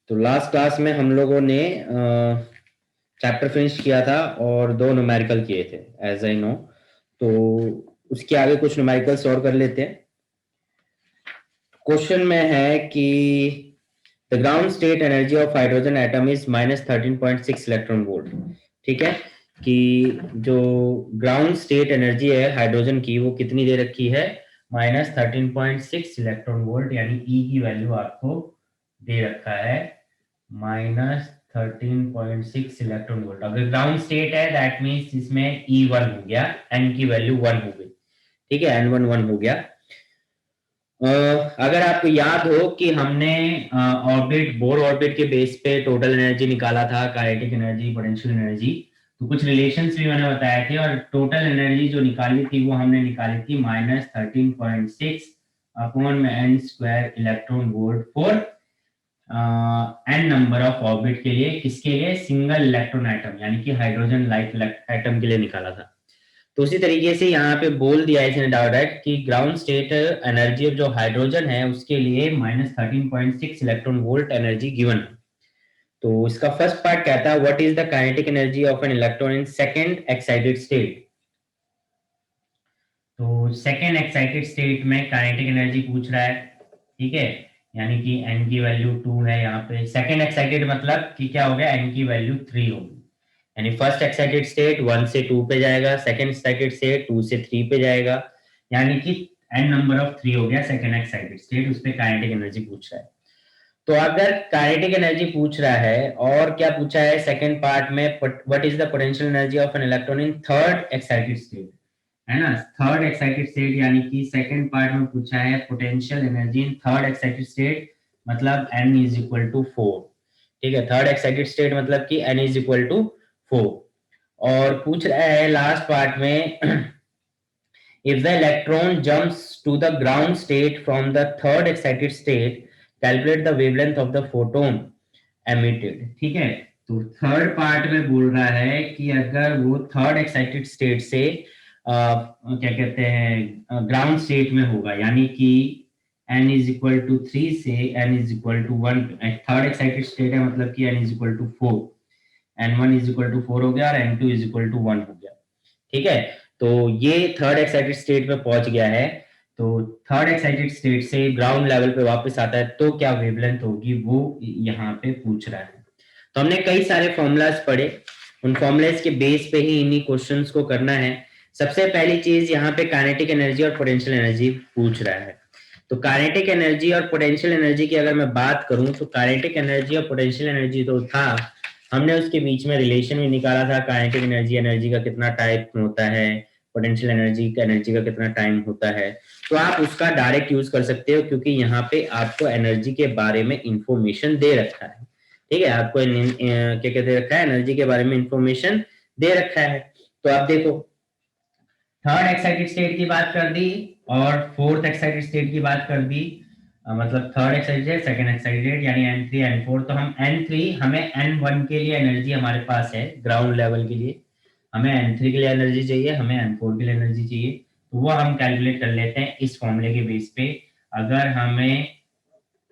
तो last class में हम लोगों ने चैप्टर फिनिश किया था और 2 न्यूमेरिकल किए थे एज आई नो। तो उसके आगे कुछ न्यूमेरिकल्स और कर लेते हैं। क्वेश्चन में है कि the ground state energy of hydrogen atom is -13.6 electron volt. ठीक है, कि जो ग्राउंड स्टेट एनर्जी है हाइड्रोजन की वो कितनी दे रखी है, -13.6 इलेक्ट्रॉन वोल्ट, यानी ई की वैल्यू आपको दे रखा है -13.6 इलेक्ट्रॉन वोल्ट। अगर ग्राउंड स्टेट है दैट मीन्स इसमें E1 हो गया, N की वैल्यू 1 हो गई। ठीक है, N1 1 हो गया। अगर आपको याद हो कि हमने ऑर्बिट बोर ऑर्बिट के बेस पे टोटल एनर्जी निकाला था, काइनेटिक एनर्जी, पोटेंशियल एनर्जी, तो कुछ रिलेशंस भी मैंने बताए थे और टोटल एनर्जी जो निकाली थी वो हमने निकाली थी -13.6 अपॉन में n square electron volt for n number of orbit के लिए। किसके लिए? सिंगल इलेक्ट्रॉन एटम, यानी कि हाइड्रोजन लाइक एटम के लिए निकाला था। तो उसी तरीके से यहाँ पे बोल दिया है इसने डायरेक्ट कि ग्राउंड स्टेट एनर्जी जो हाइड्रोजन है उसके लिए -13.6 इलेक्ट्रॉन वोल्ट एनर्जी गिवन है। तो इसका फर्स्ट पार्ट कहता है what is the kinetic energy of an electron in second excited state. तो सेकंड एक्साइटेड स्टेट में काइनेटिक एनर्जी पूछ रहा है। ठीक है, यानी कि n की वैल्यू 2 है यहाँ पे। सेकंड एक्साइटेड मतलब कि क्या हो गया, n की वैल्यू 3 होगी। यानी फर्स्ट एक्साइटेड स्टेट 1 से 2 पे जाएगा, सेकंड एक्साइटेड स्टेट 2 से 3 पे जाएगा, यानी कि n नंबर ऑफ 3 हो गया सेकंड एक्साइटेड स्टेट। उस पे काइनेटिक एनर्जी पूछ रहा है। तो अगर काइनेटिक एनर्जी पूछ रहा है और क्या पूछा है सेकंड पार्ट में, what is the potential energy of an electron in third excited state, है ना। थर्ड एक्साइटेड स्टेट यानी कि सेकंड पार्ट में पूछा है potential energy in third excited state, मतलब n इज इक्वल टू 4। ठीक है, थर्ड एक्साइटेड स्टेट मतलब कि n इज इक्वल टू 4। और पूछ रहा है लास्ट पार्ट में if the electron jumps to the ground state from the third excited state, calculate the wavelength of the photon emitted। ठीक है, तो थर्ड पार्ट में बोल रहा है कि अगर वो थर्ड एक्साइटेड स्टेट से क्या कहते हैं ग्राउंड स्टेट में होगा, यानी कि n इज इक्वल टू 3 से n is equal to 1, third excited state है मतलब कि n is equal to 4, n1 is equal to 4 हो गया और n2 इज इक्वल टू 1 हो गया। ठीक है, तो ये थर्ड एक्साइटेड स्टेट पे पहुंच गया है। तो थर्ड एक्साइटेड स्टेट से ग्राउंड लेवल पे वापस आता है तो क्या वेवलेंथ होगी वो यहाँ पे पूछ रहा है। तो हमने कई सारे फॉर्मूलाज पढ़े, उन फॉर्मूलाज के बेस पे ही इन्हीं क्वेश्चंस को करना है। सबसे पहली चीज यहाँ पे काइनेटिक एनर्जी और पोटेंशियल एनर्जी पूछ रहा है। तो काइनेटिक एनर्जी और पोटेंशियल एनर्जी की अगर मैं बात करूं तो काइनेटिक एनर्जी और पोटेंशियल एनर्जी तो था, हमने उसके बीच में रिलेशन भी निकाला था। काइनेटिक एनर्जी, एनर्जी का कितना टाइप होता है, पोटेंशियल एनर्जी का कितना टाइम होता है। तो आप उसका डायरेक्ट यूज कर सकते हो क्योंकि यहाँ पे आपको एनर्जी के बारे में इंफॉर्मेशन दे रखा है। ठीक है, आपको क्या कहते रखा है, एनर्जी के बारे में इंफॉर्मेशन दे रखा है। तो आप देखो, थर्ड एक्साइटेड स्टेट की बात कर दी और फोर्थ एक्साइटेड स्टेट की बात कर दी। मतलब थर्ड एक्साइटेड, सेकंड एक्साइटेड, यानी n3 n4। तो हम n3, हमें n1 के लिए एनर्जी हमारे पास है ग्राउंड लेवल के लिए, हमें n3 के लिए एनर्जी चाहिए, हमें n4 के लिए एनर्जी चाहिए। तो वो हम कैलकुलेट कर लेते हैं इस फॉर्मूले के बेस पे। अगर हमें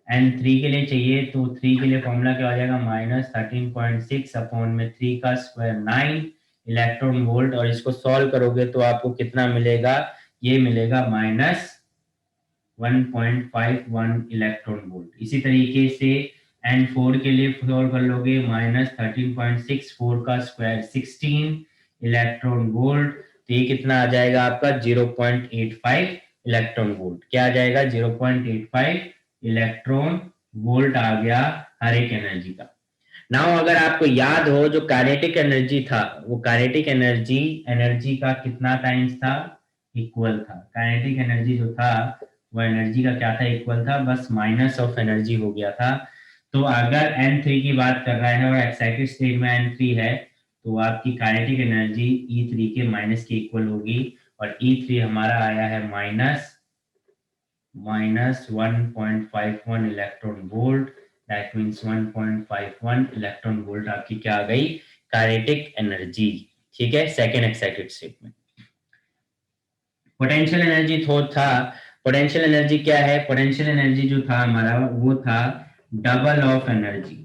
n3 के लिए चाहिए तो 3 के लिए फॉर्मूला क्या हो जाएगा, -13.6 अपॉन में 3 का स्क्वायर 9 इलेक्ट्रॉन वोल्ट। और इसको सॉल्व करोगे तो आपको कितना मिलेगा, ये मिलेगा -1.51 इलेक्ट्रॉन वोल्ट। इसी तरीके से n4 के लिए सॉल्व कर लोगे, -13.6, 4 का स्क्वायर 16 इलेक्ट्रॉन वोल्ट। तो ये कितना आ जाएगा आपका 0.85 इलेक्ट्रॉन वोल्ट। क्या आ जाएगा, 0.85 इलेक्ट्रॉन वोल्ट आ गया हर एक एनर्जी का। नाउ अगर आपको याद हो जो काइनेटिक एनर्जी था, वो काइनेटिक एनर्जी एनर्जी का कितना टाइम्स था, इक्वल था। काइनेटिक एनर्जी जो था वो एनर्जी का क्या था, इक्वल था, बस माइनस ऑफ एनर्जी हो गया था। तो अगर n3 की बात कर रहा है और एक्साइटेड स्टेट में n3 है तो आपकी काइनेटिक एनर्जी E3 के माइनस के इक्वल होगी। और E3 हमारा आया है -1.51 electron volt. That means 1.51 electron volt आपकी क्या आ गई, काइनेटिक एनर्जी। ठीक है, सेकेंड एक्साइटेड स्टेट में। पोटेंशियल एनर्जी तो था, पोटेंशियल एनर्जी क्या है, पोटेंशियल एनर्जी जो था हमारा वो था double of energy.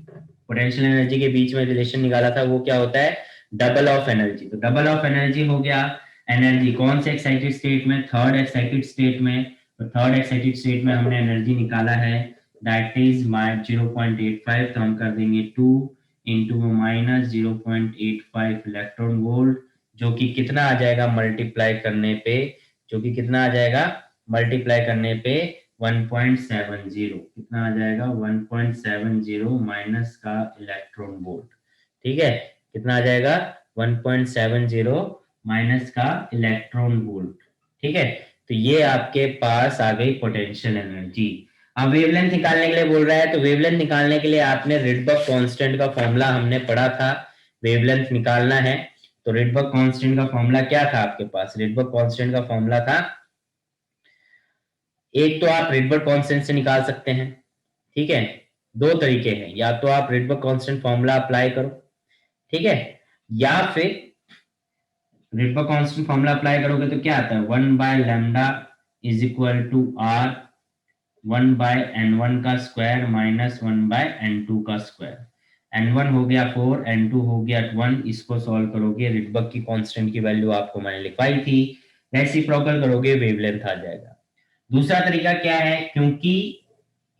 Potential energy के बीच में रिलेशन निकाला था, वो क्या होता है, डबल ऑफ एनर्जी। तो डबल ऑफ एनर्जी हो गया एनर्जी कौन से एक्साइटेड स्टेट में, थर्ड एक्साइटेड स्टेट में। तो थर्ड एक्साइटेड स्टेट में हमने एनर्जी निकाला है दैट इज माइ 0.85, तो हम कर देंगे 2 इंटू माइनस 0.85 इलेक्ट्रॉन वोल्ट, जो कि कितना आ जाएगा मल्टीप्लाई करने पे, जो कि कितना आ जाएगा मल्टीप्लाई करने पे 1.70, कितना आ जाएगा 1.70 माइनस का इलेक्ट्रॉन वोल्ट। ठीक है, कितना आ जाएगा 1.70 माइनस का इलेक्ट्रॉन वोल्ट। ठीक है, तो ये आपके पास आ गई पोटेंशियल एनर्जी। अब वेवलेंथ निकालने के लिए बोल रहा है, तो वेवलेंथ निकालने के लिए आपने रिडबर्ग कांस्टेंट का फॉर्मूला हमने पढ़ा था, वेवलेंथ निकालना है। तो रिडबर्ग कांस्टेंट का फॉर्मूला क्या था आपके पास, रिडबर्ग कांस्टेंट का फॉर्मूला था, एक तो आप रिडबर्ग कांस्टेंट से निकाल सकते हैं, ठीक है, दो तरीके हैं, या तो आप रिडबर्ग कांस्टेंट फॉर्मूला अप्लाई करो, ठीक है, या फिर रिडबर्ग कांस्टेंट फॉर्मूला अप्लाई करोगे तो क्या आता है 1/लैम्डा is equal to R 1/n1 का स्क्वायर माइनस 1/n2 का स्क्वायर। n1 हो गया 4, n2 हो गया 1, इसको सॉल्व करोगे रिडबर्ग की कांस्टेंट की वैल्यू आपको मैंने लिखवाई थी, रेसिप्रोकल करोगे वेवलेंथ आ जाएगा। दूसरा तरीका क्या है, क्योंकि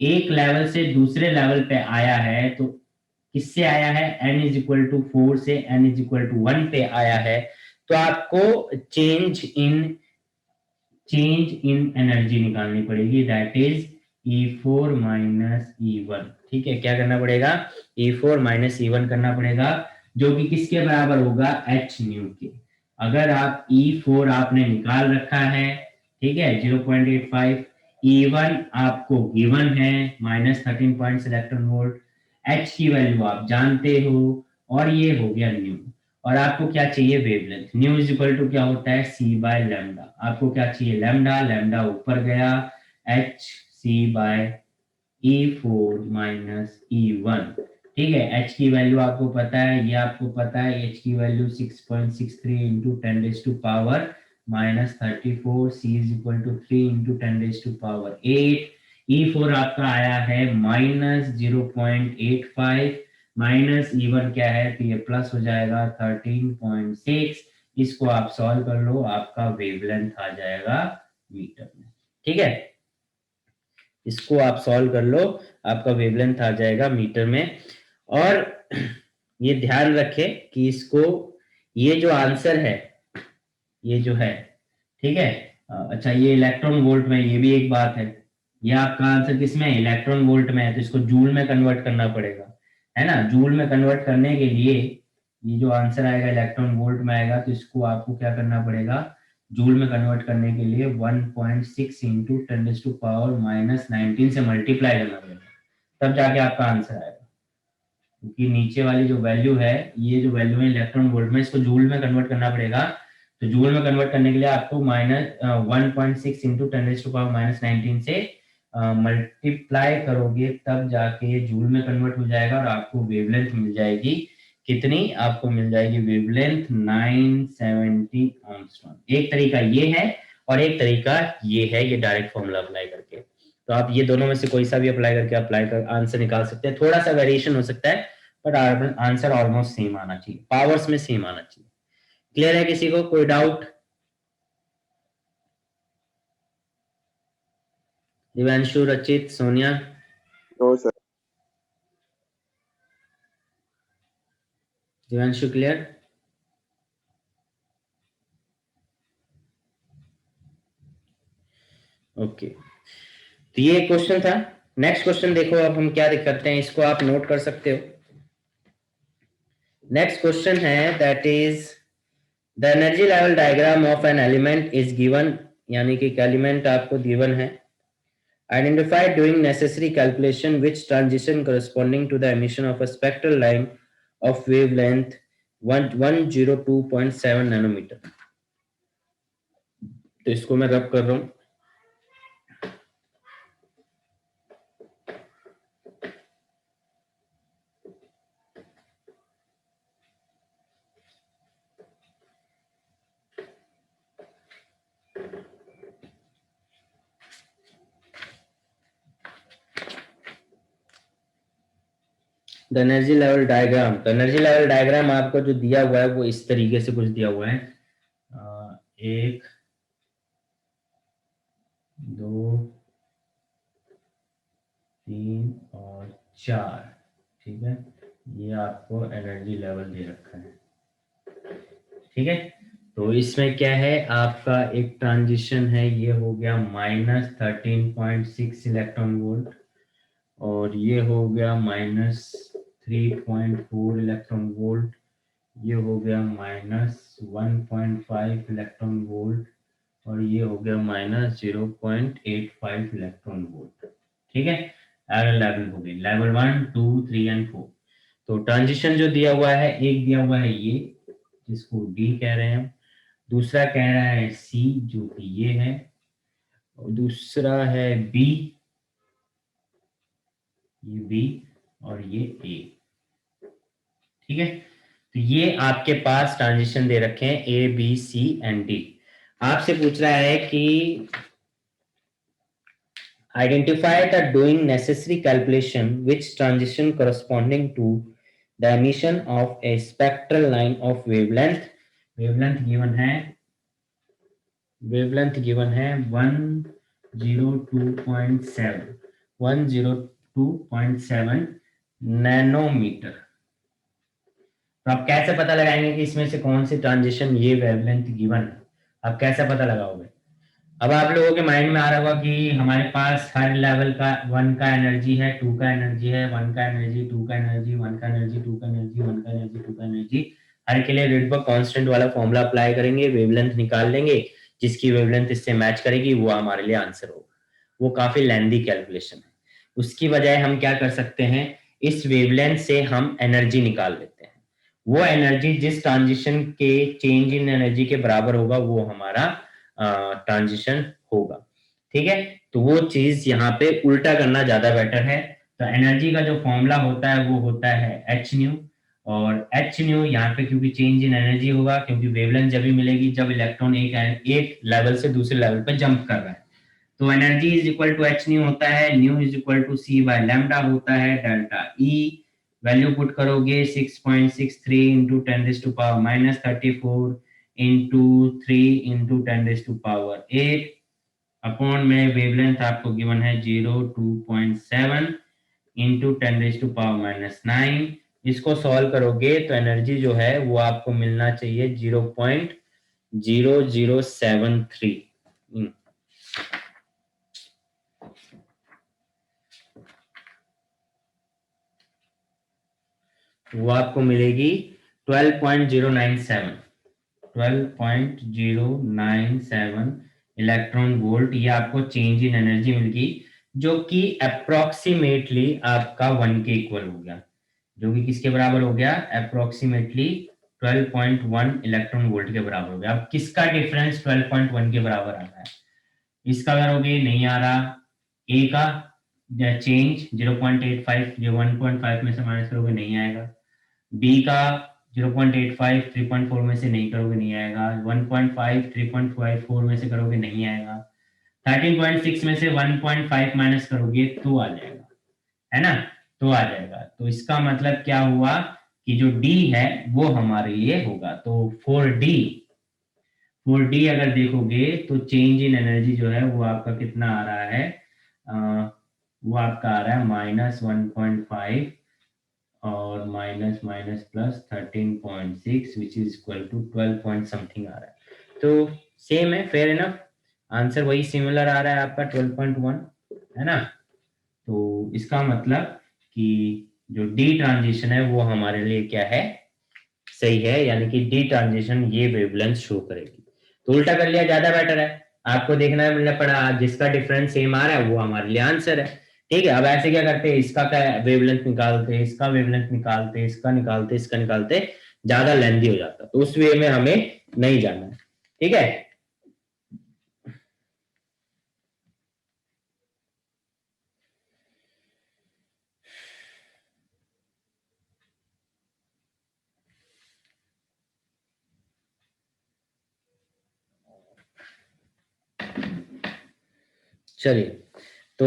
एक लेवल से दूसरे लेवल पे आया है, तो किससे आया है n इज इक्वल टू 4 से n इज इक्वल टू 1 पे आया है, तो आपको चेंज इन एनर्जी निकालनी पड़ेगी that is E4 minus E1। ठीक है, क्या करना पड़ेगा E4 माइनस E1 करना पड़ेगा, जो कि किसके बराबर होगा h न्यू के। अगर आप E4 आपने निकाल रखा है, ठीक है 0.85, E1 आपको गिवन है माइनस 13 इलेक्ट्रॉन वोल्ट, h की वैल्यू आप जानते हो, और ये हो गया न्यू। और आपको क्या चाहिए wavelength, nu is equal to क्या होता है सी बाय लैम्डा, आपको क्या चाहिए लैम्डा, लैम्डा ऊपर गया H C bye E4 minus E1। ठीक है, एच की वैल्यू आपको पता है, ये आपको पता है एच की वैल्यू 6.63 into 10 raise to power minus 34, C is equal to 3 into 10 raise to power 8, E4 आपका आया है माइनस 0.85, माइनस E1 क्या है, तो ये प्लस हो जाएगा 13.6, इसको आप सॉल्व कर लो, आपका वेवलेंथ आ जाएगा मीटर में। ठीक है, इसको आप सॉल्व कर लो, आपका वेवलेंथ आ जाएगा मीटर में। और ये ध्यान रखें कि इसको, ये जो आंसर है, ये जो है, ठीक है, अच्छा ये इलेक्ट्रॉन वोल्ट में, ये भी एक बात है, ये आपका आंसर किसमें इलेक्ट्रॉन वोल्ट में है, तो इसको जूल में कन्वर्ट करना पड़ेगा, है ना। जूल में कन्वर्ट करने के लिए ये जो आंसर आएगा इलेक्ट्रॉन वोल्ट में आएगा, तो इसको आपको क्या करना पड़ेगा, जूल में कन्वर्ट करने के लिए 1.6 इंटू 10 टू पावर माइनस 19 से मल्टीप्लाई करना पड़ेगा, तब जाके आपका आंसर आएगा। क्योंकि नीचे वाली जो वैल्यू है, ये जो वैल्यू है इलेक्ट्रॉन वोल्ट में, इसको जूल में कन्वर्ट करना पड़ेगा। तो जूल में कन्वर्ट करने के लिए आपको minus 1.6 into 10 to power minus 19 से मल्टीप्लाई करोगे, तब जाके ये जूल में कन्वर्ट हो जाएगा और आपको वेवलेंथ मिल जाएगी। कितनी आपको मिल जाएगी वेवलेंथ 970 एंगस्ट्रॉम। एक तरीका ये है और एक तरीका ये है, ये डायरेक्ट फॉर्मूला अप्लाई करके। तो आप ये दोनों में से कोई सा भी अप्लाई करके अप्लाई कर आंसर निकाल सकते हैं, थोड़ा सा वेरिएशन हो सकता है, बट आंसर ऑलमोस्ट सेम आना चाहिए, पावर्स में सेम आना चाहिए। क्लियर है किसी को कोई doubt? Divyanshu, Rachit, Sonia? No sir. Divyanshu clear? Okay, तो ये क्वेश्चन था। नेक्स्ट क्वेश्चन देखो, अब हम क्या करते हैं, इसको आप नोट कर सकते हो। नेक्स्ट क्वेश्चन है that is the energy level diagram of an element is given, यानी कि एलिमेंट आपको गिवन है। Identify doing necessary calculation which transition corresponding to the emission of a spectral line of wavelength 102.7 nanometre. तो इसको मैं rub कर रहा हूं। द एनर्जी लेवल डायग्राम, तो एनर्जी लेवल डायग्राम आपको जो दिया हुआ है वो इस तरीके से कुछ दिया हुआ है, 1 2 3 और 4, ठीक है, ये आपको एनर्जी लेवल दे रखा है, ठीक है। तो इसमें क्या है, आपका एक ट्रांजिशन है, ये हो गया -13.6 इलेक्ट्रॉन वोल्ट, और ये हो गया -3.4 इलेक्ट्रॉन वोल्ट, ये हो गया -1.5 इलेक्ट्रॉन वोल्ट, और ये हो गया -0.85 इलेक्ट्रॉन वोल्ट, ठीक है। एरर लेवल हो गई लेवल 1 2 3 एंड 4। तो ट्रांजिशन जो दिया हुआ है, एक दिया हुआ है ये, जिसको डी कह रहे हैं, दूसरा कह रहा है सी जो कि ये है, और दूसरा है बी, ये बी, और ये ए, ठीक है। तो ये आपके पास ट्रांजिशन दे रखे हैं A B C and D. आपसे पूछ रहा है कि identify the doing necessary calculation which transition corresponding to the emission of a spectral line of wavelength, wavelength given है 102.7 नैनोमीटर। तो आप कैसे पता लगाएंगे कि इसमें से कौन सी ट्रांजिशन ये वेवलेंथ गिवन है, आप कैसे पता लगाओगे? अब आप लोगों के माइंड में आ रहा होगा कि हमारे पास हर लेवल का 1 का एनर्जी है, 2 का एनर्जी है, 1 का एनर्जी, 2 का एनर्जी, 1 का एनर्जी, 2 का एनर्जी, 1 का एनर्जी, 2 का एनर्जी, हर के लिए रेडबर्ग कांस्टेंट वाला फॉर्मूला अप्लाई करेंगे, वेवलेंथ निकाल लेंगे, जिसकी वेवलेंथ इससे मैच करेगी वो हमारे लिए आंसर होगा। वो काफी लेंदी कैलकुलेशन है। उसकी बजाय हम क्या कर सकते हैं, इस वेवलेंथ से हम एनर्जी निकाल लेते हैं। वो एनर्जी जिस ट्रांजिशन के चेंज इन एनर्जी के बराबर होगा वो हमारा ट्रांजिशन होगा, ठीक है। तो वो चीज यहाँ पे उल्टा करना ज्यादा बेटर है। तो एनर्जी का जो फॉर्मूला होता है वो होता है एच न्यू, और एच न्यू यहाँ पे क्योंकि चेंज इन एनर्जी होगा, क्योंकि वेवलेंथ जब भी मिलेगी जब इलेक्ट्रॉन एक लेवल से दूसरे लेवल पे जंप कर रहा है। तो energy is equal to H nu होता है, nu is equal to C by lambda होता है डेल्टा ई। वैल्यू पुट करोगे 6.63 इंटू 10⁻⁻34 इंटू 3 इंटू 10⁻8 अपॉन में वेवलेंथ आपको गिवन है 02.7 इंटू 10⁻⁻9। इसको सॉल्व करोगे तो एनर्जी जो है वो आपको मिलना चाहिए 0.0073। वो आपको मिलेगी 12.097 इलेक्ट्रॉन वोल्ट। ये आपको चेंज इन एनर्जी मिलेगी, जो कि अप्रोक्सीमेटली आपका 1 के इक्वल हो गया, जो कि किसके बराबर हो गया, अप्रोक्सीमेटली 12.1 इलेक्ट्रॉन वोल्ट के बराबर हो गया। अब किसका डिफरेंस 12.1 के बराबर आ रहा है, इसका करोगे नहीं आ रहा, ए का चेंज 0.85 जो 1.5 में से माइनस करोगे नहीं आएगा, बी का 0.85 3.4 में से नहीं करोगे नहीं आएगा, 1.5 3.54 में से करोगे नहीं आएगा, 13.6 में से 1.5 माइनस करोगे तो आ जाएगा, है ना, तो आ जाएगा। तो इसका मतलब क्या हुआ कि जो डी है वो हमारे लिए होगा। तो 4D अगर देखोगे तो चेंज इन एनर्जी जो है वो आपका कितना आ रहा है, वो आपका आ रहा है -1.5 और minus minus plus 13.6 which is equal to 12 point something आ रहा है। तो सेम है, फेयर इनफ, आंसर वही सिमिलर आ रहा है आपका 12.1, है ना। तो इसका मतलब कि जो डी ट्रांजिशन है वो हमारे लिए क्या है, सही है, यानी कि डी ट्रांजिशन ये वेवलेंथ शो करेगी। तो उल्टा कर लिया ज्यादा बेटर है, आपको देखना है मिलना पड़ा, जिसका डिफरेंस सेम आ रहा है वो हमारे लिए आंसर है, ठीक है। अब ऐसे क्या करते हैं, इसका क्या वेवलेंथ निकालते, इसका वेवलेंथ निकालते, इसका निकालते, इसका निकालते, ज्यादा लेंथी हो जाता, तो उस वे में हमें नहीं जाना है, ठीक है। चलिए तो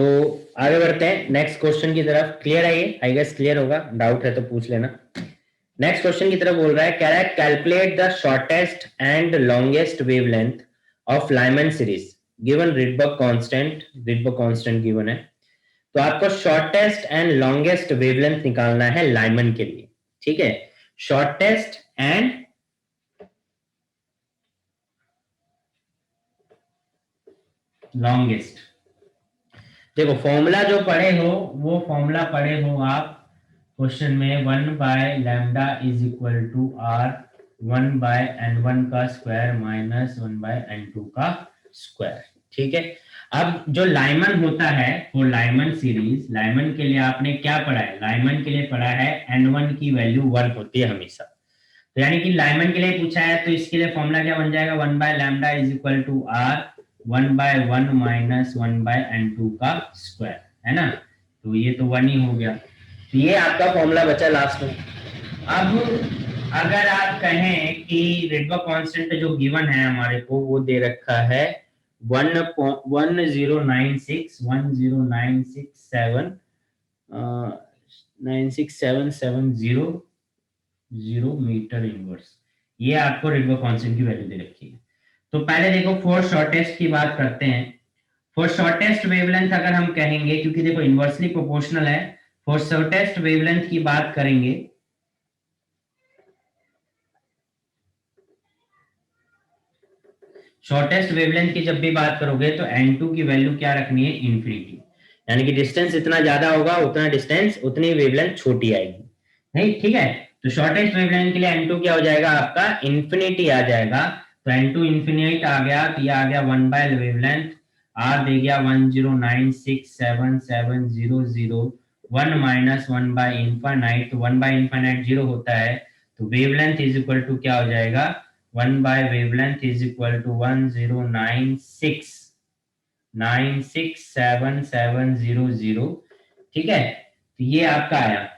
आगे बढ़ते हैं नेक्स्ट क्वेश्चन की तरफ। क्लियर है ये? आई गेस क्लियर होगा, डाउट है तो पूछ लेना। नेक्स्ट क्वेश्चन की तरफ बोल रहा है, कह रहा है calculate the shortest and longest wavelength of Lyman series given Rydberg constant given है। तो आपको शॉर्टेस्ट एंड लॉन्गेस्ट वेवलेंथ निकालना है लाइमन के लिए, ठीक है? Shortest and longest. देखो फॉर्मूला जो पढ़े हो वो फॉर्मूला पढ़े हो आप क्वेश्चन में, 1/λ=r 1/n1 का स्क्वायर माइनस 1/n2 का स्क्वायर, ठीक है? अब जो लाइमन होता है वो लाइमन सीरीज, लाइमन के लिए आपने क्या पढ़ा है? लाइमन के लिए पढ़ा है n1 की वैल्यू 1 होती है हमेशा। तो यानी कि लाइमन के लिए पूछा है तो इसके लिए फॉर्मूला क्या बन जाएगा? 1/λ=r 1/1 माइनस 1/n2 का स्क्वायर, है ना? तो ये तो 1 ही हो गया। तो ये आपका फॉर्मूला बचा लास्ट में। अब अगर आप कहें कि रिडबर्ग कांस्टेंट जो गिवन है हमारे को वो दे रखा है 10967 मीटर इनवर्स, ये आपको रिडबर्ग कांस्टेंट की वैल्यू दे रखी है। तो पहले देखो फॉर शॉर्टेस्ट की बात करते हैं। फॉर शॉर्टेस्ट वेवलेंथ अगर हम कहेंगे, क्योंकि देखो इनवर्सली प्रोपोर्शनल है, फॉर शॉर्टेस्ट वेवलेंथ की बात करेंगे शॉर्टेस्ट वेवलेंथ की जब भी बात करोगे तो n2 की वैल्यू क्या रखनी है? इंफिनिटी। यानी कि डिस्टेंस इतना ज्यादा होगा उतना डिस्टेंस उतनी वेवलेंथ छोटी आएगी, नहीं? ठीक है, तो शॉर्टेस्ट वेवलेंथ के लिए n2 क्या हो जाएगा आपका? इंफिनिटी आ जाएगा। तो n2 इंफिनिट आ गया, तो ये आ गया 1 बाय वेवलेंथ, r दे गया 1096770, 1 माइनस 1 बाय इनफाइनाइट, तो 1 बाय इनफाइनाइट 0 होता है, तो वेवलेंथ इज इक्वल टू क्या हो जाएगा? 1 by wavelength is equal to 10966770, ठीक है? तो ये आपका आया,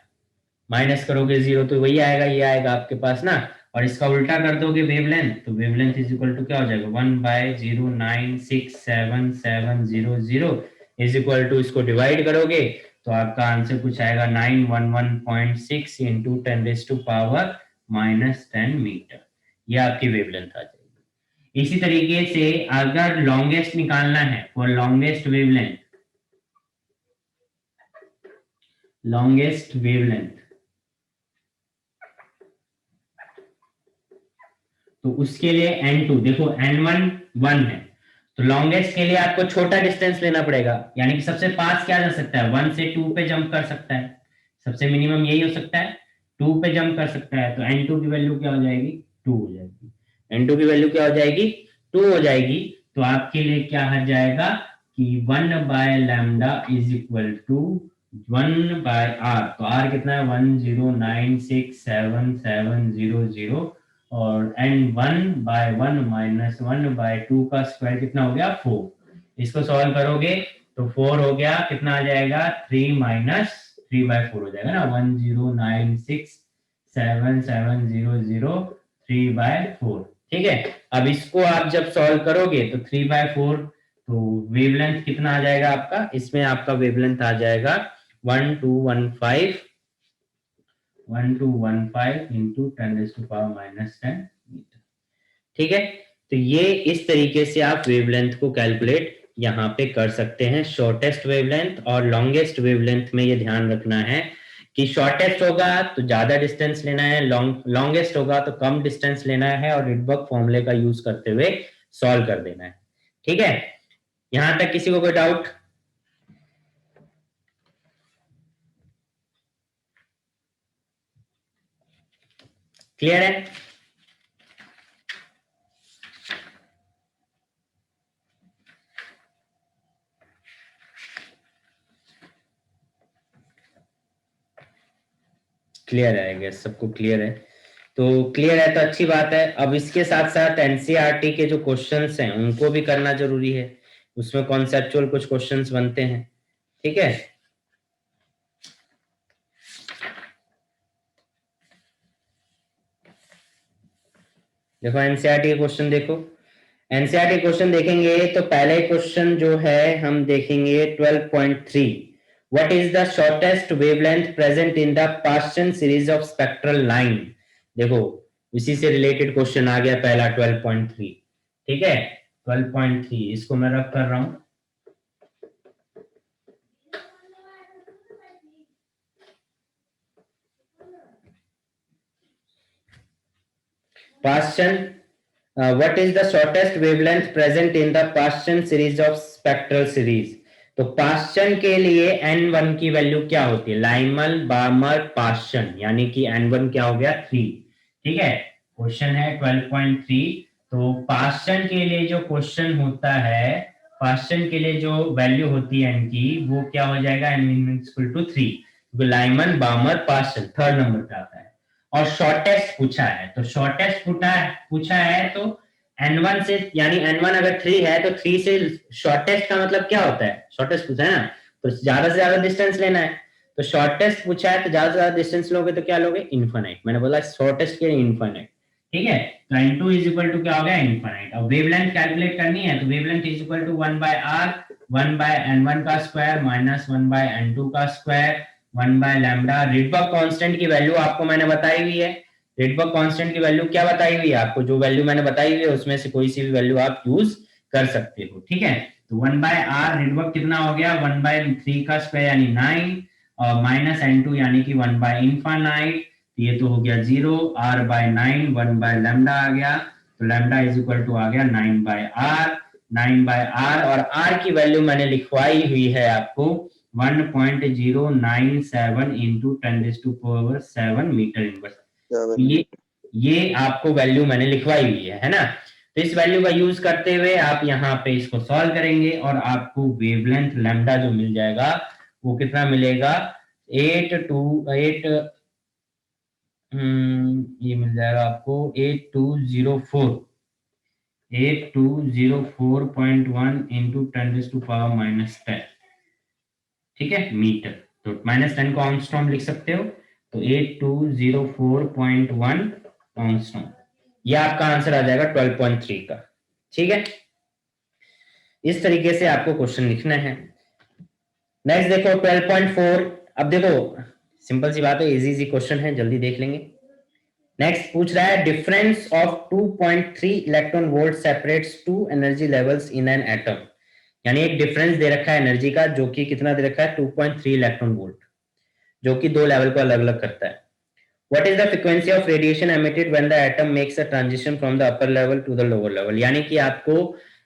माइनस करोगे 0 तो वही आएगा, ये आएगा आपके पास ना। और इसका उल्टा कर दोगे वेवलेंथ, तो वेवलेंथ इज इक्वल टू क्या हो जाएगा? 1/096770 इज इक्वल टू, इसको डिवाइड करोगे तो आपका आंसर कुछ आएगा 911.6 इंटू 10⁻⁻10 मीटर। ये आपकी वेवलेंथ आ जाएगी। इसी तरीके से अगर लॉन्गेस्ट निकालना है, फॉर लॉन्गेस्ट वेवलेंथ तो उसके लिए n2, देखो n1 1 है, तो लॉन्गेस्ट के लिए आपको छोटा डिस्टेंस लेना पड़ेगा। यानी कि सबसे पास क्या जा सकता है? 1 से 2 पे जंप कर सकता है, सबसे मिनिमम यही हो सकता है, 2 पे जंप कर सकता है। तो n2 की वैल्यू क्या हो जाएगी? 2 हो जाएगी। n2 की वैल्यू क्या हो जाएगी? 2 हो जाएगी। तो आपके लिए क्या आ जाएगा कि 1/λ=1/r, तो r कितना है? 1096770, और n1/1 माइनस 1/2 का स्क्वायर कितना हो गया? 4। इसको सॉल्व करोगे तो 4 हो गया, कितना आ जाएगा? 3 माइनस 3/4 हो जाएगा ना, 1096770 3/4, ठीक है? अब इसको आप जब सॉल्व करोगे तो 3/4, तो वेवलेंथ कितना आ जाएगा आपका? इसमें आपका वेवलेंथ आ जाएगा 1215 इंटू 10⁻⁻10 मीटर, ठीक है? तो ये इस तरीके से आप वेवलेंथ को कैलकुलेट यहाँ पे कर सकते हैं, शॉर्टेस्ट वेवलेंथ और लॉन्गेस्ट वेवलेंथ में ये ध्यान रखना है कि शॉर्टेस्ट होगा तो ज्यादा डिस्टेंस लेना है, लॉन्गेस्ट होगा तो कम डिस्टेंस लेना है, और रिडबर्ग फॉर्मूले का यूज करते हुए सॉल्व कर देना है, ठीक है? यहां तक किसी को कोई डाउट? क्लियर है? क्लियर है, आई गेस सबको क्लियर है। तो क्लियर है तो अच्छी बात है। अब इसके साथ साथ एनसीईआरटी के जो क्वेश्चंस हैं उनको भी करना जरूरी है, उसमें कॉन्सेप्चुअल कुछ क्वेश्चंस बनते हैं, ठीक है? देखो एनसीईआरटी के क्वेश्चन देखो, एनसीईआरटी क्वेश्चन देखेंगे तो पहले क्वेश्चन जो है हम देखेंगे 12.3 what is the shortest wavelength present in the Paschen series of spectral line. देखो इसी से रिलेटेड क्वेश्चन आ गया पहला 12.3। ठीक है 12.3 इसको मैं रख कर रहा हूं। Paschen, what is the shortest wavelength present in the Paschen series of spectral series? तो पास्चन के लिए N1 की वैल्यू क्या होती है, लाइमल बार्मर पास्चन, यानी कि N1 क्या हो गया 3। ठीक है क्वेश्चन है 12.3। तो पास्चन के लिए जो क्वेश्चन होता है, पास्चन के लिए जो वैल्यू होती है N की वो क्या हो जाएगा, N equal to 3। Lyman Balmer Paschen third number पे आता है। और शॉर्टेस्ट पूछा है, तो शॉर्टेस्ट पूछा है तो N1 से, यानी N1 अगर 3 है तो 3 से शॉर्टेस्ट का मतलब क्या होता है, शॉर्टेस्ट पूछा है ना, तो ज्यादा से ज्यादा डिस्टेंस लेना है। तो शॉर्टेस्ट पूछा है तो ज्यादा से ज्यादा डिस्टेंस लोगे तो क्या लोगे, इनफाइनाइट। मैंने बोला शॉर्टेस्ट के लिए इनफाइनाइट। ठीक है तो N2 इज इक्वल टू क्या हो गया, इनफाइनाइट। और वेवलेंथ कैलकुलेट करनी है तो wavelength is equal to 1/r 1/n1 का स्क्वायर माइनस 1/n2 का स्क्वायर 1/लैम्डा। रिडबर्ग कांस्टेंट की वैल्यू आपको मैंने बताई हुई है। रिडबर्ग कांस्टेंट की वैल्यू क्या बताई हुई है आपको, जो वैल्यू मैंने बताई हुई है उसमें से कोई सी भी वैल्यू आप यूज कर सकते हो। ठीक है तो 1/r रिडबर्ग कितना हो गया, 1/3 का स्क्वायर यानी 9 और माइनस n2 यानी कि 1/इनफाइनाइट। ये तो हो गया 0, r/9 1/लैम्डा आ गया, तो लैम्डा इज इक्वल टू आ गया 9/r 9/r। और r की वैल्यू मैंने लिखवाई हुई है आपको 1.097 इंटू 10⁻⁷ मीटर इनवर्स। ये आपको वैल्यू मैंने लिखवाई हुई है ना। तो इस वैल्यू का यूज करते हुए आप यहाँ पे इसको सॉल्व करेंगे और आपको वेवलेंथ लैम्डा जो मिल जाएगा वो कितना मिलेगा, 828 ये मिल जाएगा आपको 8204.1 इंटू 10⁻⁻10। ठीक है मीटर, तो -10 को आर्मस्ट्रॉन्ग लिख सकते हो, तो 8204.1 आर्मस्ट्रॉन्ग। ये आपका आंसर आ जाएगा 12.3 का। ठीक है इस तरीके से आपको क्वेश्चन लिखना है। नेक्स्ट देखो 12.4। अब देखो सिंपल सी बात है, इजी इजी क्वेश्चन है, जल्दी देख लेंगे। नेक्स्ट पूछ रहा है difference of 2.3 electron volt separates two energy levels in an atom. यानी एक डिफरेंस दे रखा है एनर्जी का, जो कि कितना दे रखा है 2.3 इलेक्ट्रॉन वोल्ट, जो कि दो लेवल को अलग अलग करता है। What is the frequency of radiation emitted when the atom makes a transition from the upper level to the lower level? यानी कि आपको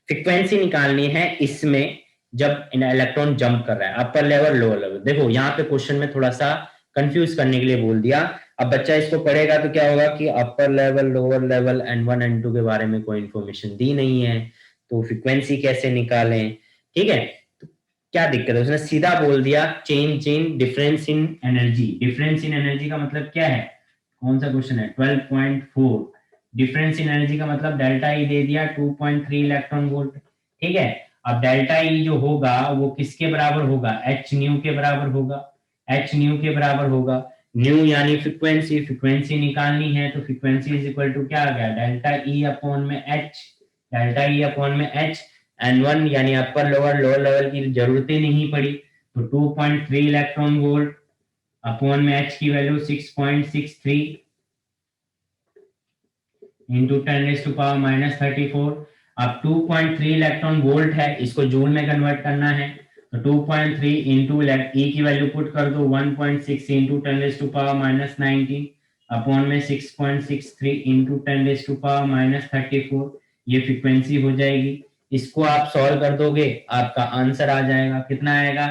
फ्रीक्वेंसी निकालनी है इसमें जब इलेक्ट्रॉन जंप कर रहा है, अपर लेवल लोअर लेवल। देखो यहाँ पे क्वेश्चन में थोड़ा सा कंफ्यूज करने के लिए बोल दिया। अब बच्चा इसको पढ़ेगा तो क्या होगा कि upper level lower level N1 N2 के बारे में कोई इंफॉर्मेशन दी नहीं है, तो फ्रीक्वेंसी कैसे निकालें। ठीक है तो क्या दिक्कत है, उसने सीधा बोल दिया change in difference in energy. Difference in energy का मतलब क्या है, कौन सा क्वेश्चन है 12.4। डिफरेंस इन एनर्जी का मतलब डेल्टा ई दे दिया 2.3 इलेक्ट्रॉन वोल्ट। ठीक है अब डेल्टा ई जो होगा वो किसके बराबर होगा, एच न्यू के बराबर होगा, एच न्यू के बराबर होगा। न्यू यानी फ्रीक्वेंसी, फ्रीक्वेंसी निकालनी है तो फ्रीक्वेंसी इज इक्वल टू क्या आ गया, डेल्टा ई अपॉन में एच, डेल्टा ई अपॉन में एच। N1 यानी अपर लोअर लोअर लेवल की जरूरत ही नहीं पड़ी, तो 2.3 इलेक्ट्रॉन वोल्ट अपॉन में एच की वैल्यू 6.63 इंटू 10⁻⁻34। अब 2.3 इलेक्ट्रॉन वोल्ट है, इसको जूल में कन्वर्ट करना है, तो 2.3 इंटू ई की वैल्यू पुट कर दो 1.6 इंटू 10⁻⁻19 अपॉन में 6.63 इंटू 10⁻⁻34। ये फ्रीक्वेंसी हो जाएगी। इसको आप सॉल्व कर दोगे आपका आंसर आ जाएगा, कितना आएगा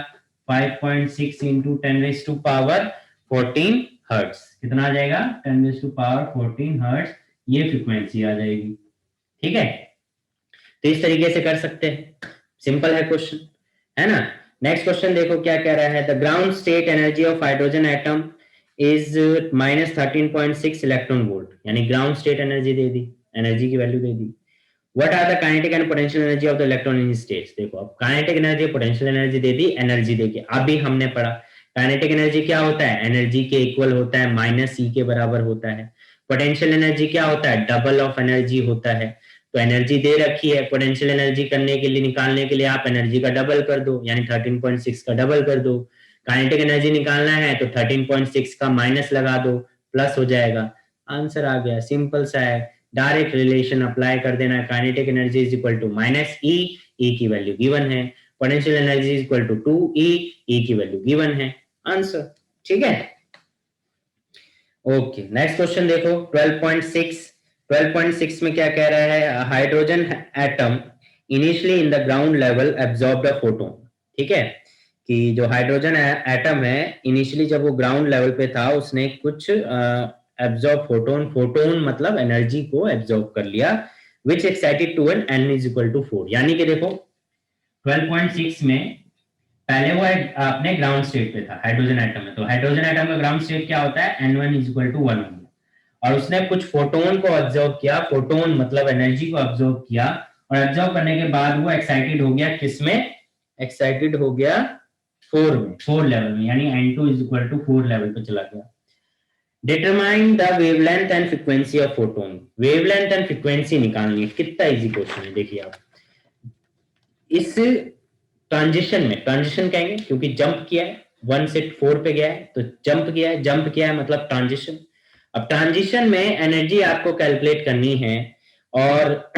5.6 इंटू 10⁻14 हर्ट्ज। कितना आ जाएगा 10⁻14 हर्ट्ज, ये फ्रीक्वेंसी आ जाएगी। ठीक है तो इस तरीके से कर सकते हैं, सिंपल है क्वेश्चन, है ना। नेक्स्ट क्वेश्चन देखो क्या कह रहा है, the ground state energy of hydrogen atom is -13.6 electron volt. यानी ग्राउंड स्टेट एनर्जी दे दी, एनर्जी की वैल्यू दे दी। What are the kinetic and potential energy of the electron in states. देखो अब काइनेटिक एनर्जी पोटेंशियल एनर्जी दे दी, एनर्जी देके अभी हमने पढ़ा काइनेटिक एनर्जी क्या होता है, एनर्जी के इक्वल होता है, -E के बराबर होता है। पोटेंशियल एनर्जी क्या होता है, डबल ऑफ एनर्जी होता है। तो एनर्जी दे रखी है, पोटेंशियल एनर्जी करने के लिए, निकालने के लिए आप एनर्जी का डबल कर दो, यानी 13.6 का डबल कर दो। काइनेटिक एनर्जी निकालना है तो 13.6 का माइनस लगा दो, प्लस हो जाएगा, आंसर आ गया। सिंपल सा है, डायरेक्ट रिलेशन अप्लाई कर देना। Kinetic energy is equal to minus E, E की वैल्यू गिवन है। Potential energy is equal to 2E, E की वैल्यू गिवन है, आंसर। ठीक है, ओके नेक्स्ट क्वेश्चन देखो 12.6। 12.6 में क्या कह रहा है, hydrogen atom initially in the ground level absorb the photon. ठीक है, कि जो हाइड्रोजन एटम है इनिशियली जब वो ग्राउंड लेवल पे था उसने कुछ एब्जॉर्ब फोटोन, फोटोन मतलब एनर्जी को एब्जॉर्ब कर लिया, which excited to n n is equal to 4। यानी कि देखो 12.6 में पहले वो अपने ग्राउंड स्टेट पे था हाइड्रोजन एटम में, तो हाइड्रोजन एटम का ग्राउंड स्टेट क्या होता है, n1 इज इक्वल टू 1 हो गया, और उसने कुछ फोटोन को ऑब्जर्व किया, फोटोन मतलब एनर्जी को ऑब्जर्व किया, और ऑब्जर्व करने के बाद वो एक्साइटेड हो गया किसमें, एक्साइटेड हो गया 4 में, 4 लेवल में, यानी n2 is equal to 4 level पे चला गया। Determine the wavelength and frequency of photon. Wavelength and frequency निकालनी है, कितना इजी क्वेश्चन है, देखिए आप इस ट्रांजिशन में, ट्रांजिशन कहेंगे क्योंकि जंप किया है 1 से 4 पे गया है, तो जंप किया है, जंप किया है मतलब ट्रांजिशन। अब ट्रांजिशन में एनर्जी आपको कैलकुलेट करनी है, और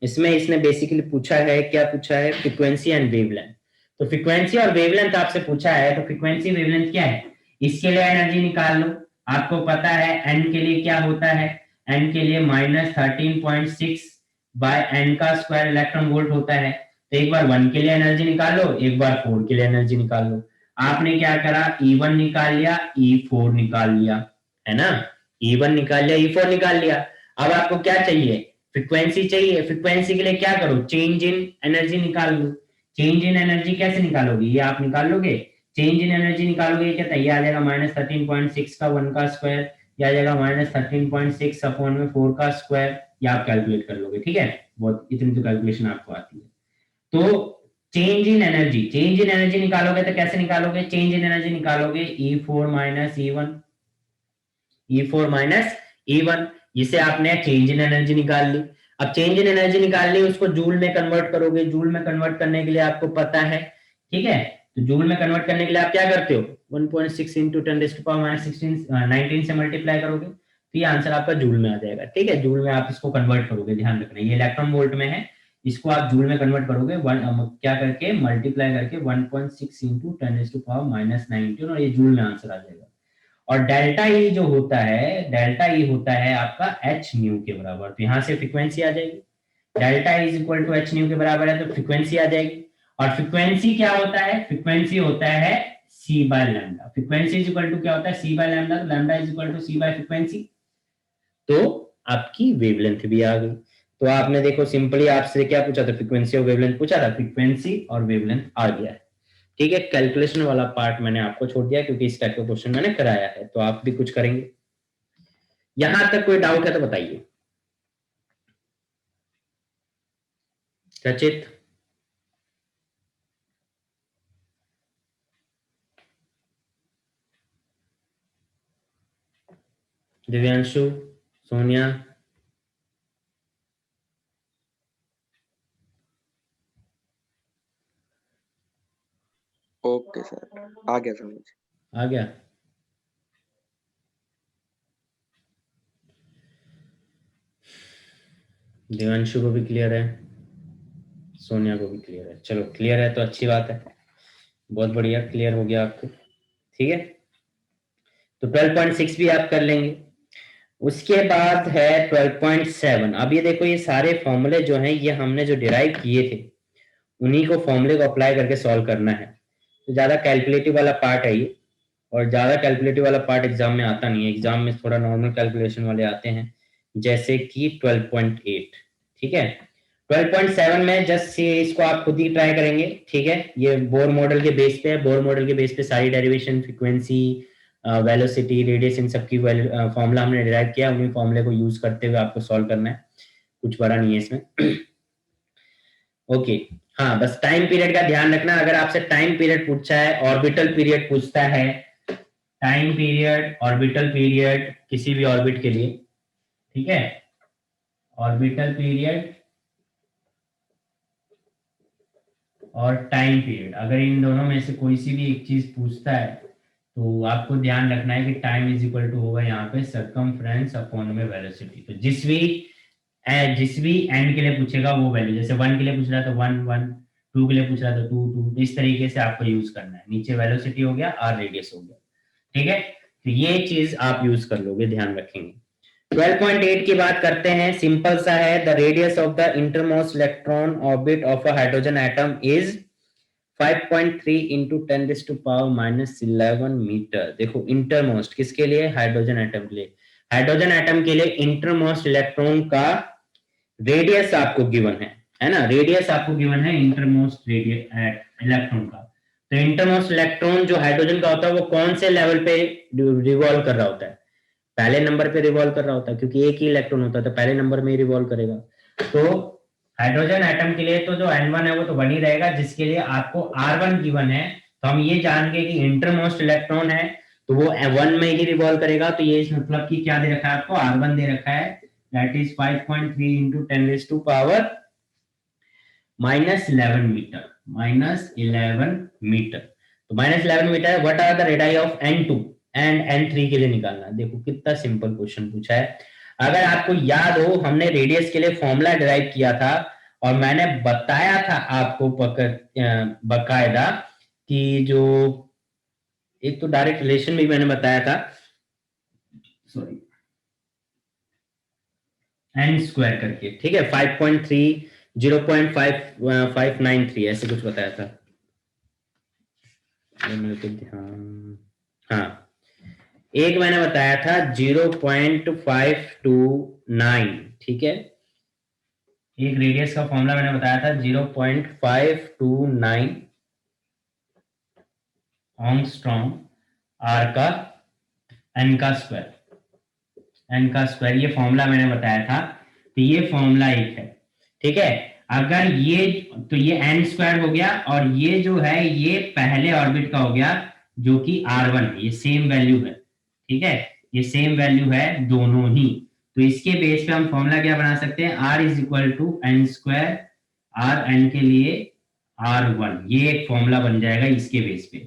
इसमें इसने बेसिकली पूछा है, क्या पूछा है, फ्रीक्वेंसी एंड वेवलेंथ। तो फ्रीक्वेंसी और वेवलेंथ आपसे पूछा है, तो फ्रीक्वेंसी वेवलेंथ क्या है, इसके लिए एनर्जी निकाल लो। आपको पता है एन के लिए क्या होता है, एन के लिए -13.6 बाय एन का स्क्वायर इलेक्ट्रॉन वोल्ट होता है। तो एक बार 1 के लिए एनर्जी निकाल लो, एक बार 4 के लिए एनर्जी निकाल लो। आपने क्या करा, E1 निकाल लिया, E4 निकाल लिया, है ना, E1 निकाल लिया, E4 निकाल लिया। अब आपको क्या चाहिए, फ्रीक्वेंसी चाहिए। फ्रीक्वेंसी के लिए क्या करो, चेंज इन एनर्जी निकाल लो। चेंज इन एनर्जी कैसे निकालोगे, ये आप निकाल लोगे, चेंज इन एनर्जी निकालोगे, क्या ये आ जाएगा -13.6 का 1 का स्क्वायर, या आ जाएगा -13.6 अपॉन में 4 का स्क्वायर, या आप कैलकुलेट कर लोगे। ठीक है, बहुत इतनी तो कैलकुलेशन आपको आती है। तो change in energy, change in energy निकालोगे तो कैसे निकालोगे, चेंज इन एनर्जी निकालोगे E4 minus E1, E4 minus E1, इसे आपने चेंज इन एनर्जी निकाल ली। अब चेंज इन एनर्जी निकाल ली, उसको जूल में कन्वर्ट करोगे। जूल में कन्वर्ट करने के लिए आपको पता है, ठीक है, तो जूल में कन्वर्ट करने के लिए आप क्या करते हो, 1.6 इंटू 10⁻16 19 से मल्टीप्लाई करोगे, तो ये आंसर आपका जूल में आ जाएगा। ठीक है, जूल में आप इसको कन्वर्ट करोगे, ध्यान रखना ये इलेक्ट्रॉन वोल्ट में है, इसको आप जूल में कन्वर्ट करोगे, क्या करके मल्टीप्लाई करके 1.6 इंटू 10⁻19, और ये जूल में आंसर आ जाएगा। और डेल्टा ई जो होता है, डेल्टा ई होता है आपका एच न्यू के बराबर, तो यहां से फ्रीक्वेंसी आ जाएगी। Delta is equal to H nu के बराबर है, तो फ्रीक्वेंसी आ जाएगी। और फ्रीक्वेंसी क्या होता है, फ्रीक्वेंसी होता है C by lambda. Frequency is equal to क्या होता है, C by lambda, lambda is equal to C by frequency. तो आपकी वेवलेंथ भी आ गई। तो आपने देखो सिंपली आपसे क्या पूछा था, फ्रीक्वेंसी और वेवलेंथ पूछा था, फ्रीक्वेंसी और वेवलेंथ आ गया है। ठीक है, कैलकुलेशन वाला पार्ट मैंने आपको छोड़ दिया क्योंकि इस टाइप का क्वेश्चन मैंने कराया है, तो आप भी कुछ करेंगे। यहां तक कोई डाउट है तो बताइए। रचित, दिव्यांशु, सोनिया, ओके सर, आ गया समझ। आ गया। दिव्यांशु को भी क्लियर है, सोनिया को भी क्लियर है। चलो क्लियर है तो अच्छी बात है, बहुत बढ़िया, क्लियर हो गया आपको। ठीक है, तो 12.6 भी आप कर लेंगे। उसके बाद है 12.7। अब ये देखो, ये सारे फॉर्मूले जो हैं ये हमने जो डिराइव किए थे उन्हीं को फॉर्मूले को अप्लाई करके सॉल्व करना है। तो ज्यादा कैलकुलेटिव वाला पार्ट है ये, और ज्यादा कैलकुलेटिव वाला पार्ट एग्जाम में आता नहीं है। एग्जाम में थोड़ा नॉर्मल कैलकुलेशन वाले आते हैं, जैसे कि 12.8। ठीक है, 12.7 में जस्ट इसको आप खुद ही ट्राई करेंगे। ठीक है, ये बोर मॉडल के बेस पे है, बोर मॉडल के बेस पे सारी डेरिवेशन, फ्रीक्वेंसी, वेलोसिटी, रेडियस, इन सबकी फॉर्मूला हमने डिराइव किया, उन्हीं फॉर्मूले को यूज करते हुए आपको सॉल्व करना है, कुछ बड़ा नहीं है इसमें। ओके, हाँ बस टाइम पीरियड का ध्यान रखना। अगर आपसे टाइम पीरियड पूछा है, ऑर्बिटल पीरियड पूछता है, टाइम पीरियड, ऑर्बिटल पीरियड किसी भी ऑर्बिट के लिए, ठीक है, ऑर्बिटल पीरियड और टाइम पीरियड, अगर इन दोनों में से कोई सी भी एक चीज पूछता है तो आपको ध्यान रखना है कि टाइम इज इक्वल टू होगा यहाँ पे सर्कमफ्रेंस अपॉन में वेलोसिटी। तो जिस भी एंड के लिए पूछेगा वो वैल्यू, जैसे 1 के लिए पूछ रहा है तो 1 1, 2 के लिए पूछ रहा है तो 2 2, इस तरीके से आपको यूज करना है। नीचे वेलोसिटी हो गया, आर रेडियस हो गया, ठीक है। तो ये चीज आप यूज कर लोगे, ध्यान रखेंगे। 12.8 की बात करते हैं, सिंपल सा है। The radius of the innermost electron orbit of a hydrogen atom is 5.3 into 10⁻⁻11 metre. देखो इंटरमोस्ट किसके लिए? हाइड्रोजन एटम के लिए। हाइड्रोजन एटम के लिए इंटरमोस्ट इलेक्ट्रॉन का रेडियस आपको गिवन है ना, रेडियस आपको गिवन है इंटरमोस्ट इलेक्ट्रॉन का। तो इंटरमोस्ट इलेक्ट्रॉन जो हाइड्रोजन का होता है वो कौन से लेवल पे रिवॉल्व कर रहा होता है? पहले नंबर पे रिवॉल्व कर रहा होता है, क्योंकि एक ही इलेक्ट्रॉन होता है तो पहले नंबर में ही रिवॉल्व करेगा। तो हाइड्रोजन एटम के लिए तो जो N1 है वो तो 1 ही रहेगा, जिसके लिए आपको R1 गिवन है। तो हम ये जान गए कि इंटरमोस्ट इलेक्ट्रॉन है तो वो 1 में ही रिवॉल्व करेगा। तो ये इस मतलब कि क्या दे रखा है आपको? R1 दे रखा है, that is 5.3 into 10⁻⁻11 metre, -11 metre. तो -11 metre. What are the radii of N2 and N3 के लिए निकालना है। देखो कितना सिंपल क्वेश्चन पूछा है। अगर आपको याद हो, हमने रेडियस के लिए फॉर्मूला डिराइव किया था और मैंने बताया था आपको बकायदा कि जो एक तो डायरेक्ट रिलेशन भी मैंने बताया था, सॉरी, एन स्क्वायर करके, ठीक है, 5.3 0.593 ऐसे कुछ बताया था मेरे को ध्यान। हाँ, एक मैंने बताया था 0.529, ठीक है। एक रेडियस का फॉर्मूला मैंने बताया था 0.529 एंगस्ट्रॉम आर का एन का स्क्वायर, ये फॉर्मूला मैंने बताया था। तो ये फॉर्मूला एक है, ठीक है। अगर ये, तो ये एन स्क्वायर हो गया और ये जो है ये पहले ऑर्बिट का हो गया जो कि R1 है, ये सेम वैल्यू है, ठीक है, ये सेम वैल्यू है दोनों ही। तो इसके बेस पे हम फॉर्मूला क्या बना सकते हैं? R is equal to N square, R N के लिए R1, ये एक फॉर्मूला बन जाएगा इसके बेस पे।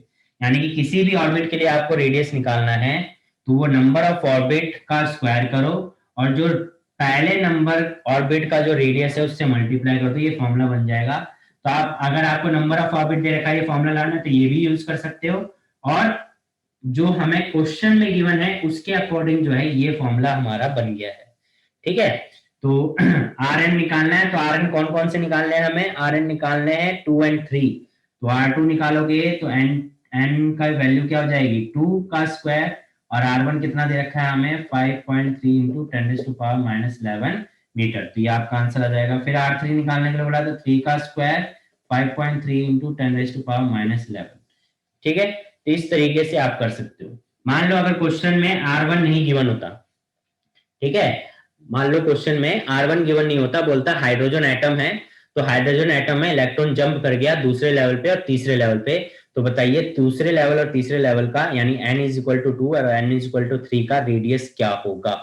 यानी कि किसी भी ऑर्बिट के लिए आपको रेडियस निकालना है तो वो नंबर ऑफ ऑर्बिट का स्क्वायर करो और जो पहले नंबर ऑर्बिट का जो रेडियस है उससे मल्टीप्लाई कर दो, ये फॉर्मूला बन जाएगा। तो आप, अगर आपको नंबर ऑफ ऑर्बिट दे रखा है ये फॉर्मूला लाना, तो ये भी यूज कर सकते हो। और जो हमें क्वेश्चन में गिवन है उसके अकॉर्डिंग जो है ये फॉर्मूला हमारा बन गया है, ठीक है। तो आर एन निकालना है, तो आर एन कौन कौन से निकालने हैं हमें? आर एन निकालने हैं 2 और 3। तो R2 निकालोगे तो एन एन का वैल्यू क्या हो जाएगी? 2 का स्क्वायर, और R1 कितना दे रखा है हमें? 5.3 इंटू 10⁻⁻11 मीटर। तो ये आपका आंसर आ जाएगा। फिर R3 निकालने के लिए बोला तो 3 का स्क्वायर 5.3 इंटू 10⁻⁻11, ठीक है। तो इस तरीके से आप कर सकते हो। मान लो अगर क्वेश्चन में R1 नहीं गिवन होता, ठीक है, मान लो क्वेश्चन में R1 गिवन नहीं होता, बोलता हाइड्रोजन एटम है, तो हाइड्रोजन एटम में इलेक्ट्रॉन जंप कर गया दूसरे लेवल पे और तीसरे लेवल पे। तो बताइए दूसरे लेवल और तीसरे लेवल का, यानी n इज इक्वल टू 2 और n इज इक्वल टू 3 का रेडियस क्या होगा?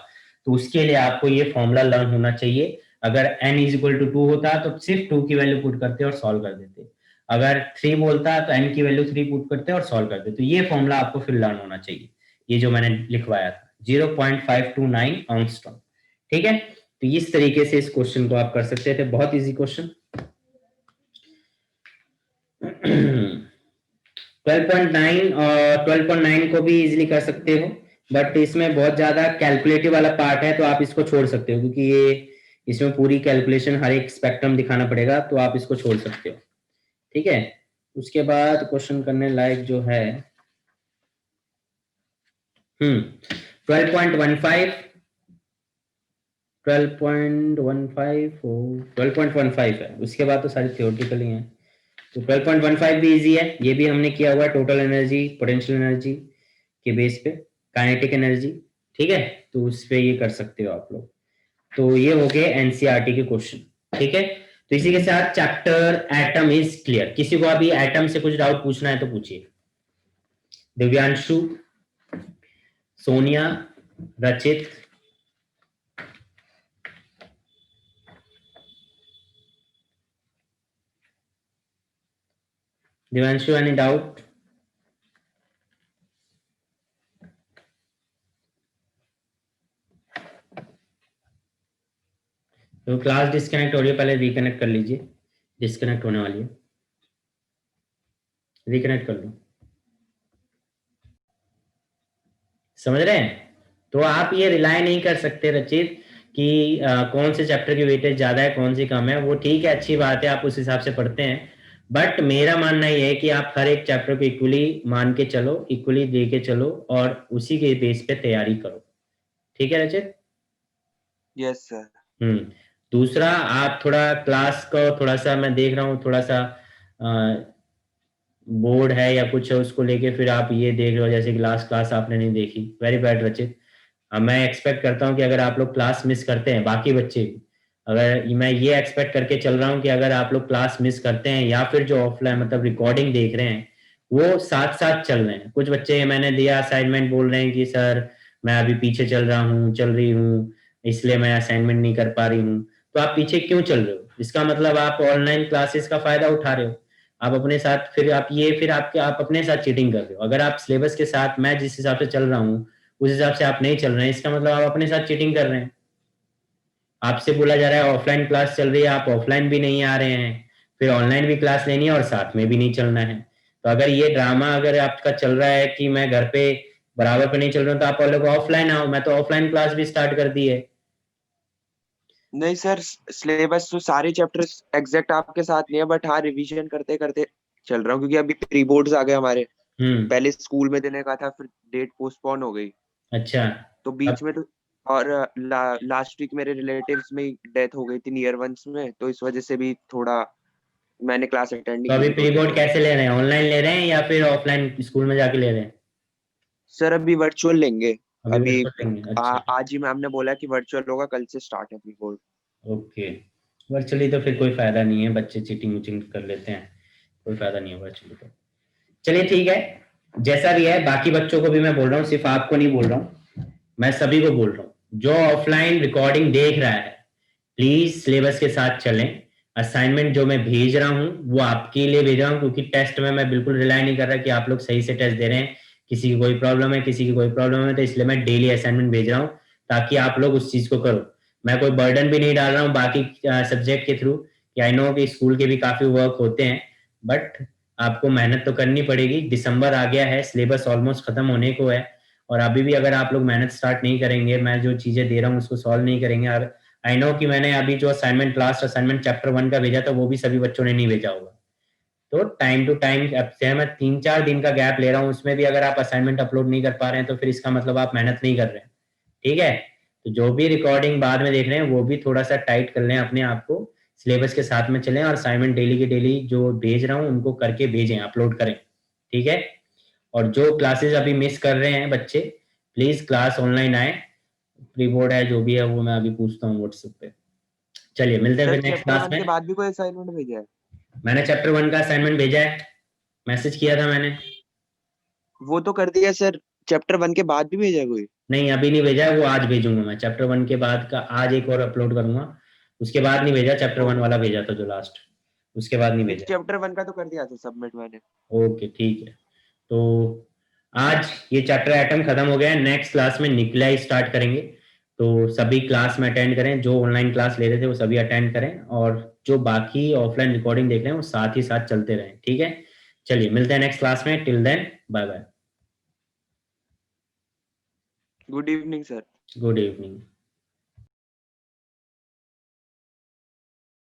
तो उसके लिए आपको ये फॉर्मूला लर्न होना चाहिए। अगर n इज इक्वल टू 2 होता तो सिर्फ 2 की वैल्यू पुट करते और सॉल्व कर देते। अगर 3 बोलता तो n की वैल्यू 3 पुट करते और सॉल्व करते। तो ये फॉर्मूला आपको फिर लर्न होना चाहिए, ये जो मैंने लिखवाया था 0.529 एंगस्ट्रॉम, ठीक है। तो इस तरीके से इस क्वेश्चन को आप कर सकते थे, बहुत इजी क्वेश्चन। 12.9 और 12.9 को भी इजीली कर सकते हो, बट इसमें बहुत ज्यादा कैलकुलेटिव वाला पार्ट है तो आप इसको छोड़ सकते हो, क्योंकि ये इसमें पूरी कैलकुलेशन हर एक स्पेक्ट्रम दिखाना पड़ेगा, तो आप इसको छोड़ सकते हो, ठीक है। उसके बाद क्वेश्चन करने लायक जो है 12.15 12.15 है, उसके बाद तो सारी थियोरेटिकल ही है। तो 12.15 भी इजी है, ये भी हमने किया हुआ है, टोटल एनर्जी पोटेंशियल एनर्जी के बेस पे, काइनेटिक एनर्जी, ठीक है। तो उस पे ये कर सकते हो आप लोग। तो ये हो गए एनसीईआरटी के क्वेश्चन, ठीक है। तो इसी के साथ चैप्टर एटम इज क्लियर। किसी को अभी एटम से कुछ डाउट पूछना है तो पूछिए। दिव्यांशु, सोनिया, रचित, दिवांशु, एनी डाउट? तो क्लास डिस्कनेक्ट हो रही है, पहले रिकनेक्ट कर लीजिए, डिस्कनेक्ट होने वाली है, रिकनेक्ट कर लो। समझ रहे हैं? तो आप ये रिलाय नहीं कर सकते रचित कि कौन से चैप्टर की वेटेज ज्यादा है, कौन सी कम है। वो ठीक है, अच्छी बात है, आप उस हिसाब से पढ़ते हैं, बट मेरा मानना ये है कि आप हर एक चैप्टर को इक्वली मान के चलो, इक्वली दे के चलो, और उसी के बेस पे तैयारी करो। ठीक है रचित? Yes sir. दूसरा, आप थोड़ा क्लास को थोड़ा सा, मैं देख रहा हूँ थोड़ा सा बोर्ड है या कुछ है, उसको लेके फिर आप ये देख रहे हो जैसे क्लास क्लास आपने नहीं देखी। वेरी बैड रचित। मैं एक्सपेक्ट करता हूँ कि अगर आप लोग क्लास मिस करते हैं, बाकी बच्चे भी, अगर मैं ये एक्सपेक्ट करके चल रहा हूँ कि अगर आप लोग क्लास मिस करते हैं या फिर जो ऑफलाइन मतलब रिकॉर्डिंग देख रहे हैं वो साथ साथ चल रहे हैं। कुछ बच्चे मैंने दिया असाइनमेंट बोल रहे हैं कि सर मैं अभी पीछे चल रहा हूँ, चल रही हूँ, इसलिए मैं असाइनमेंट नहीं कर पा रही हूँ। तो आप पीछे क्यों चल रहे हो? इसका मतलब आप ऑनलाइन क्लासेस का फायदा उठा रहे हो। आप अपने साथ फिर आप ये फिर आपके आप अपने साथ चीटिंग कर रहे हो। अगर आप सिलेबस के साथ मैं जिस हिसाब से चल रहा हूँ उस हिसाब से आप नहीं चल रहे हैं, इसका मतलब आप अपने साथ चीटिंग कर रहे हैं। आपसे बोला जा रहा है ऑफलाइन क्लास चल रही है, आप ऑफलाइन भी नहीं आ रहे हैं, फिर ऑनलाइन भी क्लास लेनी है और साथ में भी नहीं चलना है। तो अगर ये ड्रामा अगर आपका चल रहा है कि मैं घर पे बराबर पे नहीं चल रहा हूँ, तो आप लोग ऑफलाइन आओ। मैं तो ऑफलाइन क्लास भी स्टार्ट कर दी है। नहीं सर, सिलेबस तो सारे चैप्टर्स एग्जैक्ट आपके साथ नहीं है, बट हाँ रिवीजन करते करते चल रहा हूँ, क्योंकि अभी प्री बोर्ड्स आ गए हमारे। पहले स्कूल में देने का था, फिर डेट पोस्टपोन हो गई, अच्छा। तो अब बीच में तो। और लास्ट वीक मेरे रिलेटिव्स में डेथ हो गई थी नियर वंस में, तो इस वजह से भी थोड़ा मैंने क्लास अटेंड नहीं तो की अभी थी प्री 2 3 बोर्ड दिन। कैसे ले रहे हैं? ऑनलाइन ले रहे हैं या फिर ऑफलाइन स्कूल में जाके ले रहे हैं? सर अभी वर्चुअल लेंगे। अभी अभी वर्चुअल लेंगे, अच्छा। आज ही मैम ने बोला कि वर्चुअल होगा, कल से स्टार्ट है प्री बोर्ड। ओके। वर्चुअली तो फिर कोई फायदा नहीं है, बच्चे चीटिंग वीटिंग कर लेते हैं, कोई फायदा नहीं है वर्चुअली तो। चलिए ठीक है, जैसा भी है बाकी बच्चों को भी मैं बोल रहा हूँ, सिर्फ आपको नहीं बोल रहा हूँ, मैं सभी को बोल रहा हूँ। जो ऑफलाइन रिकॉर्डिंग देख रहा है प्लीज सिलेबस के साथ चलें। असाइनमेंट जो मैं भेज रहा हूँ वो आपके लिए भेज रहा हूँ, क्योंकि टेस्ट में मैं बिल्कुल रिलाई नहीं कर रहा कि आप लोग सही से टेस्ट दे रहे हैं। किसी की कोई प्रॉब्लम है, किसी की कोई प्रॉब्लम है, तो इसलिए मैं डेली असाइनमेंट भेज रहा हूँ ताकि आप लोग उस चीज को करो। मैं कोई बर्डन भी नहीं डाल रहा हूँ बाकी सब्जेक्ट के थ्रू, कि आई नो कि स्कूल के भी काफी वर्क होते हैं, बट आपको मेहनत तो करनी पड़ेगी। दिसंबर आ गया है, सिलेबस ऑलमोस्ट खत्म होने को है, और अभी भी अगर आप लोग मेहनत स्टार्ट नहीं करेंगे, मैं जो चीजें दे रहा हूँ उसको सॉल्व नहीं करेंगे। और आई नो कि मैंने अभी जो असाइनमेंट लास्ट असाइनमेंट चैप्टर 1 का भेजा था वो भी सभी बच्चों ने नहीं भेजा होगा। तो टाइम टू टाइम, अब से मैं 3 4 दिन का गैप ले रहा हूँ, उसमें भी अगर आप असाइनमेंट अपलोड नहीं कर पा रहे हैं तो फिर इसका मतलब आप मेहनत नहीं कर रहे हैं। ठीक है? तो जो भी रिकॉर्डिंग बाद में देख रहे हैं वो भी थोड़ा सा टाइट कर लें अपने आप को, सिलेबस के साथ में चलें, और असाइनमेंट डेली के डेली जो भेज रहा हूँ उनको करके भेजें, अपलोड करें। ठीक है? और जो क्लासेस अभी मिस कर रहे हैं बच्चे, प्लीज क्लास ऑनलाइन आए। प्री बोर्ड है जो भी है वो मैं अभी पूछता हूँ व्हाट्सएप पे। चलिए मिलते हैं सर फिर नेक्स्ट चैप्टर क्लास 1 में। के बाद भी कोई असाइनमेंट भेजा है? मैंने चैप्टर 1 का असाइनमेंट भेजा है, मैसेज किया था मैंने। वो तो कर दिया सर, चैप्टर 1 के बाद भी भेजा है कोई? नहीं अभी नहीं भेजा है, वो आज भेजूंगा मैं। चैप्टर 1 के बाद का आज एक और अपलोड करूंगा, उसके बाद नहीं भेजा। चैप्टर 1 वाला भेजा था जो लास्ट, उसके बाद नहीं नहीं, भेजा। चैप्टर 1 का तो कर दिया था सबमिट मैंने। ओके ठीक है। तो आज ये चैप्टर आइटम खत्म हो गया है, नेक्स्ट क्लास में निकला स्टार्ट करेंगे। तो सभी क्लास में अटेंड करें, जो ऑनलाइन क्लास ले रहे थे वो सभी अटेंड करें, और जो बाकी ऑफलाइन रिकॉर्डिंग देख रहे हैं वो साथ ही साथ चलते रहें। ठीक है? चलिए मिलते हैं नेक्स्ट क्लास में, till then bye bye. Good evening sir. Good evening.